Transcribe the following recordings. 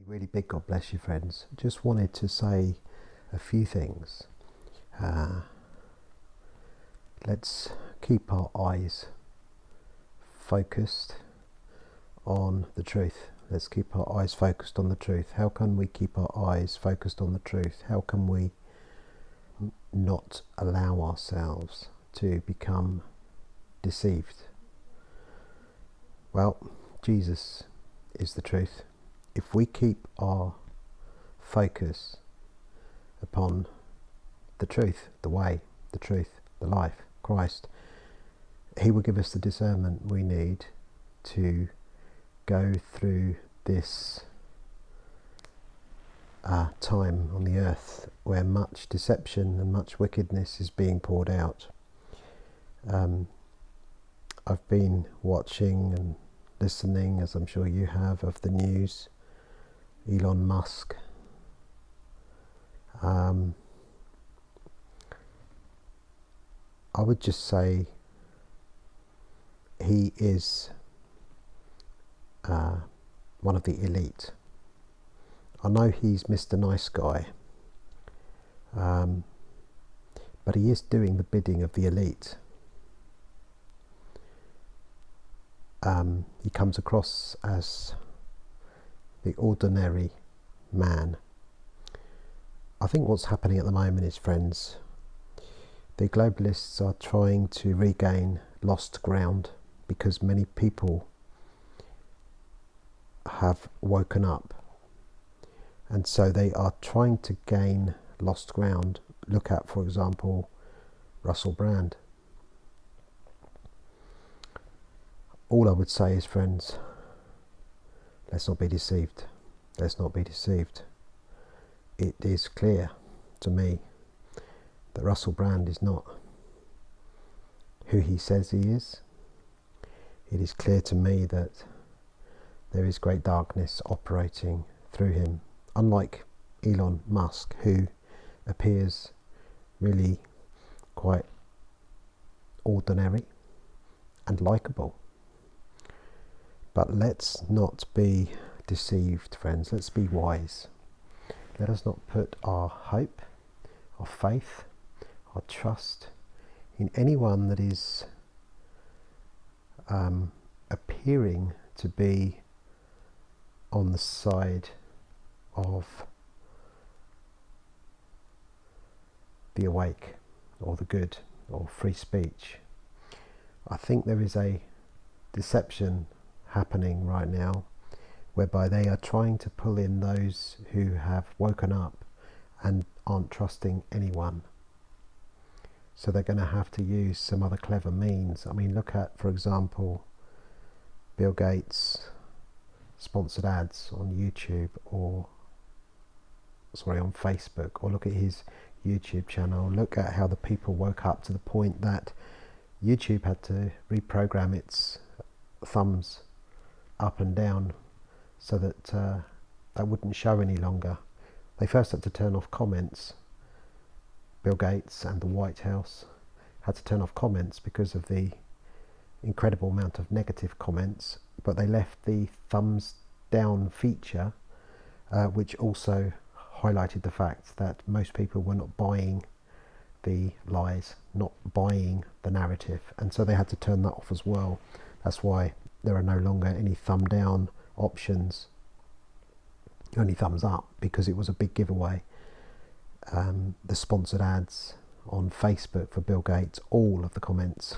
Really big God bless you, friends. Just wanted to say a few things. Let's keep our eyes focused on the truth. Let's keep our eyes focused on the truth. How can we keep our eyes focused on the truth? How can we not allow ourselves to become deceived? Well, Jesus is the truth. If we keep our focus upon the truth, the way, the truth, the life, Christ, He will give us the discernment we need to go through this time on the earth where much deception and much wickedness is being poured out. I've been watching and listening, as I'm sure you have, of the news. Elon Musk. I would just say he is one of the elite. I know he's Mr. Nice Guy, but he is doing the bidding of the elite. He comes across as the ordinary man. I think what's happening at the moment is, friends, the globalists are trying to regain lost ground because many people have woken up, and so they are trying to gain lost ground. Look at, for example, Russell Brand. All I would say is, friends, let's not be deceived. Let's not be deceived. It is clear to me that Russell Brand is not who he says he is. It is clear to me that there is great darkness operating through him, unlike Elon Musk, who appears really quite ordinary and likeable. But let's not be deceived, friends. Let's be wise. Let us not put our hope, our faith, our trust in anyone that is appearing to be on the side of the awake or the good or free speech. I think there is a deception happening right now whereby they are trying to pull in those who have woken up and aren't trusting anyone. So they're going to have to use some other clever means. I mean, look at, for example, Bill Gates' sponsored ads on YouTube on Facebook, or look at his YouTube channel. Look at how the people woke up to the point that YouTube had to reprogram its thumbs up and down so that that wouldn't show any longer. They first had to turn off comments. Bill Gates and the White House had to turn off comments because of the incredible amount of negative comments, but they left the thumbs down feature, which also highlighted the fact that most people were not buying the lies, not buying the narrative, and so they had to turn that off as well. That's why there are no longer any thumb down options, only thumbs up, because it was a big giveaway. The sponsored ads on Facebook for Bill Gates, all of the comments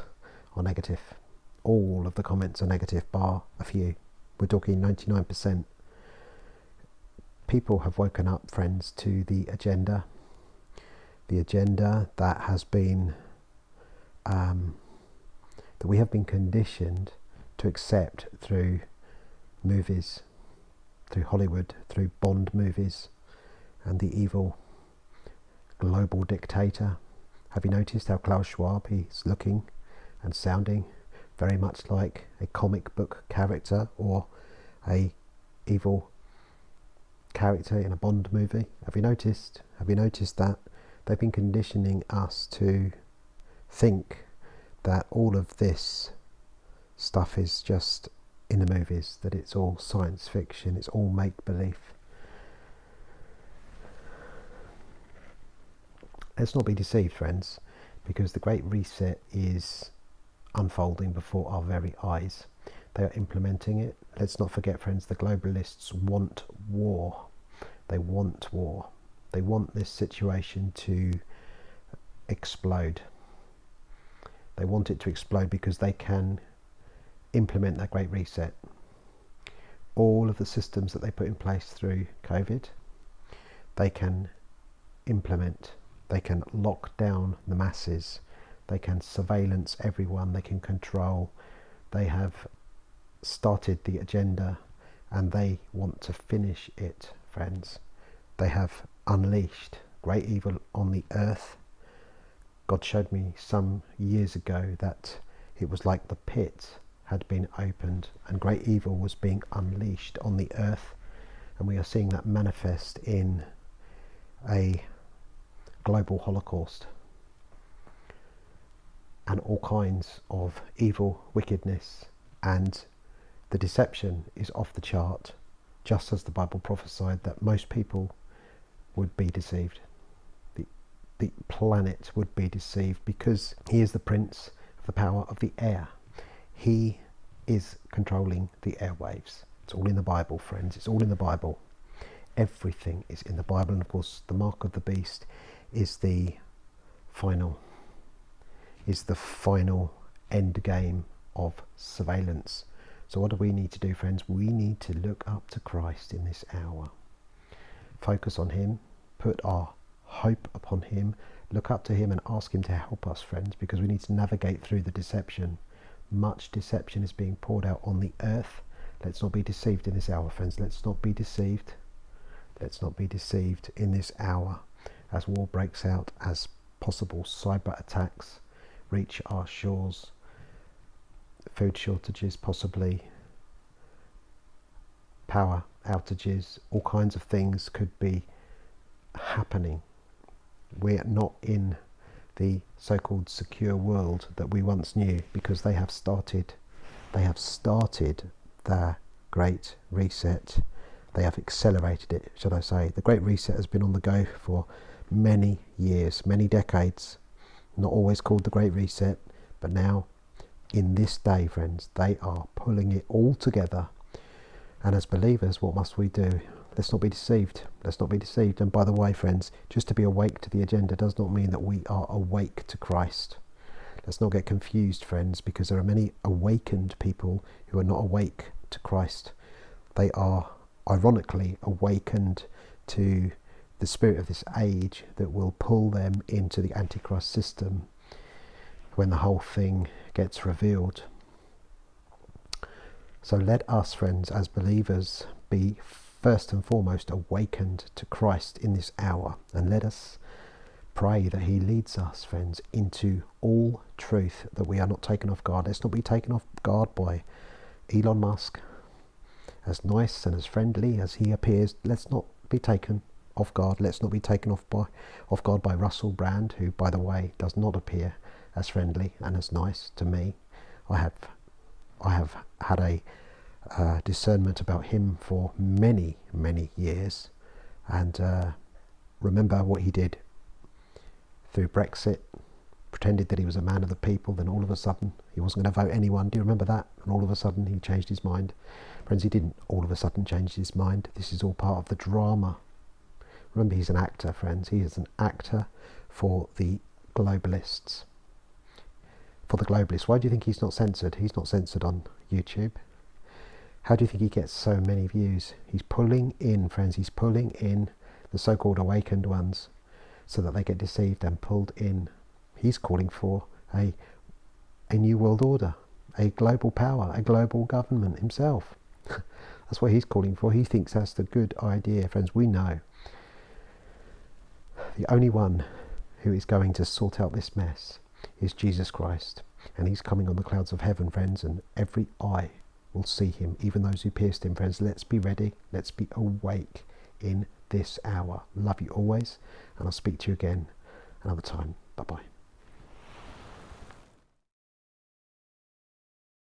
are negative. All of the comments are negative, bar a few. We're talking 99%. People have woken up, friends, to the agenda that has been that we have been conditioned to accept through movies, through Hollywood, through Bond movies, and the evil global dictator. Have you noticed how Klaus Schwab is looking and sounding very much like a comic book character or a evil character in a Bond movie? Have you noticed that? They've been conditioning us to think that all of this stuff is just in the movies, that it's all science fiction, it's all make-believe. Let's not be deceived, friends, because the Great Reset is unfolding before our very eyes. They are implementing it. Let's not forget, friends, the globalists want war. They want war. They want this situation to explode. They want it to explode because they can implement that Great Reset. All of the systems that they put in place through COVID, they can implement. They can lock down the masses. They can surveillance everyone. They can control. They have started the agenda and they want to finish it, friends. They have unleashed great evil on the earth. God showed me some years ago that it was like the pit had been opened and great evil was being unleashed on the earth, and we are seeing that manifest in a global holocaust and all kinds of evil wickedness, and the deception is off the chart, just as the Bible prophesied that most people would be deceived. The planet would be deceived because he is the prince of the power of the air. He is controlling the airwaves. It's all in the Bible, friends. It's all in the Bible. Everything is in the Bible. And of course, the mark of the beast is the final end game of surveillance. So what do we need to do, friends? We need to look up to Christ in this hour. Focus on him. Put our hope upon him. Look up to him and ask him to help us, friends, because we need to navigate through the deception. Much deception is being poured out on the earth. Let's not be deceived in this hour, friends. Let's not be deceived. Let's not be deceived in this hour as war breaks out, as possible cyber attacks reach our shores, food shortages, possibly power outages, all kinds of things could be happening. We're not in the so-called secure world that we once knew, because they have started their Great Reset. They have accelerated it, should I say. The Great Reset has been on the go for many years, many decades. Not always called the Great Reset, but now, in this day, friends, they are pulling it all together. And as believers, what must we do? Let's not be deceived. Let's not be deceived. And by the way, friends, just to be awake to the agenda does not mean that we are awake to Christ. Let's not get confused, friends, because there are many awakened people who are not awake to Christ. They are, ironically, awakened to the spirit of this age that will pull them into the Antichrist system when the whole thing gets revealed. So let us, friends, as believers, be first and foremost awakened to Christ in this hour, and let us pray that he leads us, friends, into all truth, that we are not taken off guard. Let's not be taken off guard by Elon Musk. As nice and as friendly as he appears, let's not be taken off guard. Let's not be taken off guard by Russell Brand, who, by the way, does not appear as friendly and as nice to me. I have had a discernment about him for many years, and remember what he did through Brexit. Pretended that he was a man of the people, then all of a sudden he wasn't going to vote anyone. Do you remember that? And all of a sudden he changed his mind. Friends, he didn't all of a sudden change his mind. This is all part of the drama. Remember, he's an actor, friends. He is an actor for the globalists. For the globalists. Why do you think he's not censored? He's not censored on YouTube. How do you think he gets so many views? He's pulling in, friends, he's pulling in the so-called awakened ones so that they get deceived and pulled in. He's calling for a new world order, a global power, a global government himself. That's what he's calling for. He thinks that's the good idea. Friends, we know the only one who is going to sort out this mess is Jesus Christ. And he's coming on the clouds of heaven, friends, and every eye will see him, even those who pierced him. Friends, let's be ready. Let's be awake in this hour. Love you always, and I'll speak to you again another time. Bye-bye.